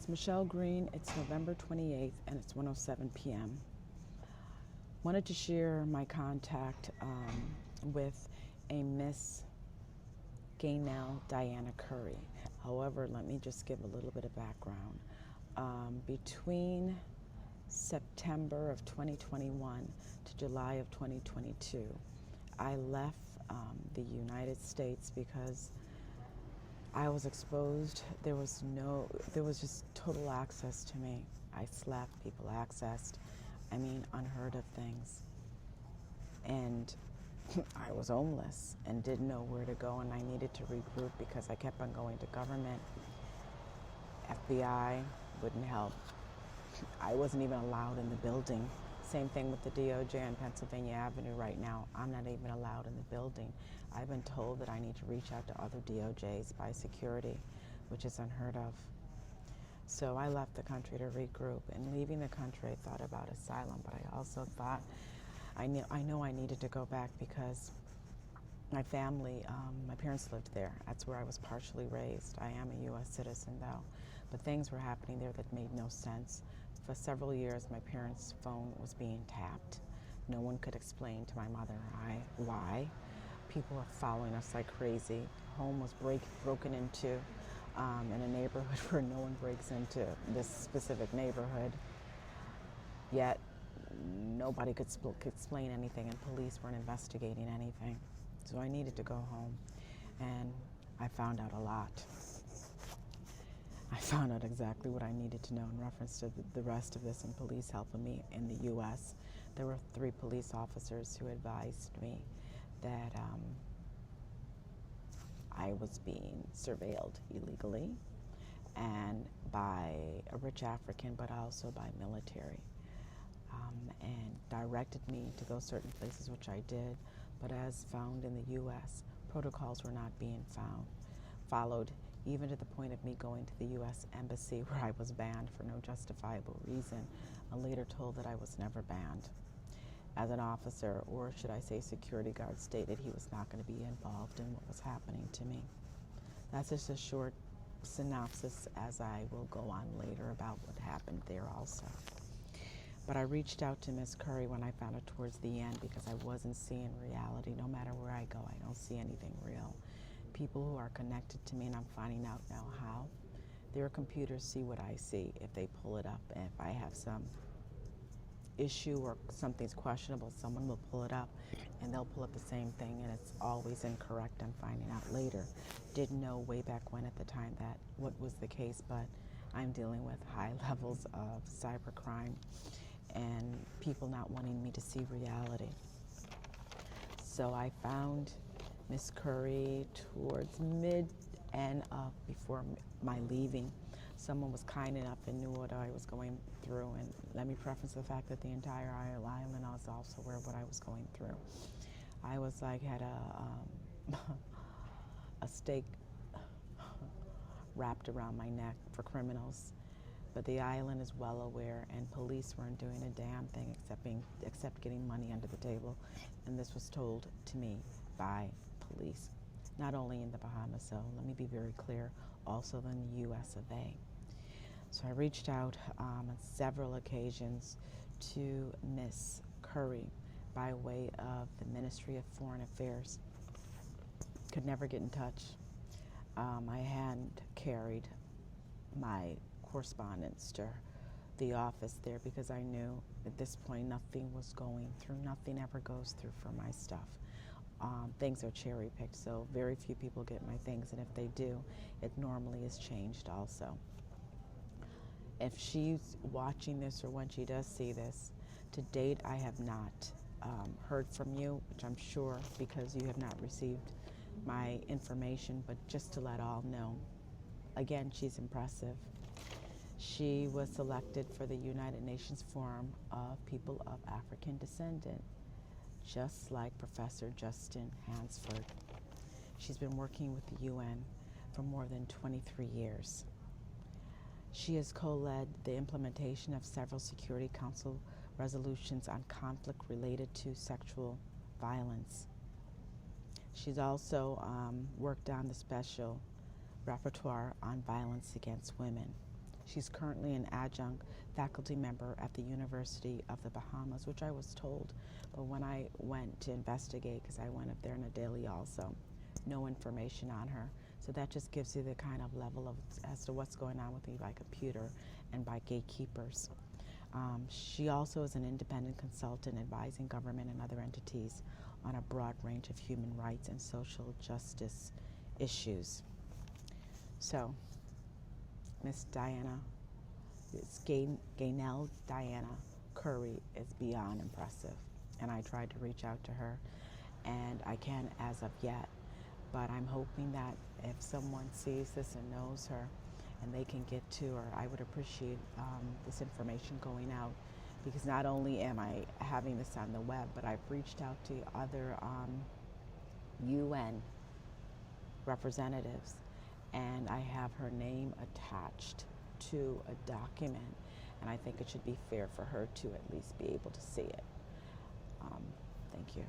It's Michelle Green. It's November 28th and it's 1:07 p.m. Wanted to share my contact with a Miss Gaynel Diana Curry. However, let me just give a little bit of background. Between September of 2021 to July of 2022, I left the United States because I was exposed. There was just total access to me. I slept, people accessed, unheard of things. And I was homeless and didn't know where to go, and I needed to regroup because I kept on going to government. FBI wouldn't help. I wasn't even allowed in the building. Same thing with the DOJ on Pennsylvania Avenue right now. I'm not even allowed in the building. I've been told that I need to reach out to other DOJs by security, which is unheard of. So I left the country to regroup, and leaving the country, I thought about asylum, but I also thought I know I needed to go back because my family, my parents lived there. That's where I was partially raised. I am a U.S. citizen though, but things were happening there that made no sense. For several years, my parents' phone was being tapped. No one could explain to my mother why. People were following us like crazy. Home was broken into in a neighborhood where no one breaks into this specific neighborhood. Yet nobody could explain anything, and police weren't investigating anything. So I needed to go home, and I found out a lot. I found out exactly what I needed to know in reference to the rest of this, and police helping me in the U.S. There were 3 police officers who advised me that I was being surveilled illegally, and by a rich African, but also by military, and directed me to go certain places, which I did. But as found in the U.S., protocols were not being followed, even to the point of me going to the U.S. Embassy, where I was banned for no justifiable reason, and later told that I was never banned. As an officer, or should I say security guard, stated he was not going to be involved in what was happening to me. That's just a short synopsis, as I will go on later about what happened there also. But I reached out to Miss Curry when I found out towards the end, because I wasn't seeing reality. No matter where I go, I don't see anything real. People who are connected to me, and I'm finding out now how, their computers see what I see if they pull it up. And if I have some issue or something's questionable, someone will pull it up and they'll pull up the same thing, and it's always incorrect. I'm finding out later. Didn't know way back when at the time that what was the case, but I'm dealing with high levels of cybercrime and people not wanting me to see reality. So I found Miss Curry towards mid-end of before my leaving. Someone was kind enough and knew what I was going through, and let me preface the fact that the entire island was also aware of what I was going through. I was like, had a stake wrapped around my neck for criminals. But the island is well aware, and police weren't doing a damn thing except getting money under the table. And this was told to me by police, not only in the Bahamas, so let me be very clear, also in the U.S. of A. So I reached out on several occasions to Miss Curry by way of the Ministry of Foreign Affairs. Could never get in touch. I hadn't carried my correspondence to the office there because I knew at this point nothing was going through. Nothing ever goes through for my stuff. Things are cherry picked, so very few people get my things, and if they do, it normally is changed also. If she's watching this, or when she does see this, to date I have not heard from you, which I'm sure because you have not received my information, but just to let all know, again, she's impressive. She was selected for the United Nations Forum of People of African Descent, just like Professor Justin Hansford. She's been working with the UN for more than 23 years. She has co-led the implementation of several Security Council resolutions on conflict related to sexual violence. She's also worked on the special rapporteur on violence against women. She's currently an adjunct faculty member at the University of the Bahamas, which I was told, but when I went to investigate, because I went up there in a daily also, no information on her. So that just gives you the kind of level of as to what's going on with me by computer and by gatekeepers. She also is an independent consultant advising government and other entities on a broad range of human rights and social justice issues. So, Miss Diana, it's Gaynel Diana Curry is beyond impressive. And I tried to reach out to her, and I can't as of yet. But I'm hoping that if someone sees this and knows her and they can get to her, I would appreciate this information going out, because not only am I having this on the web, but I've reached out to other UN representatives, and I have her name attached to a document, and I think it should be fair for her to at least be able to see it. Thank you.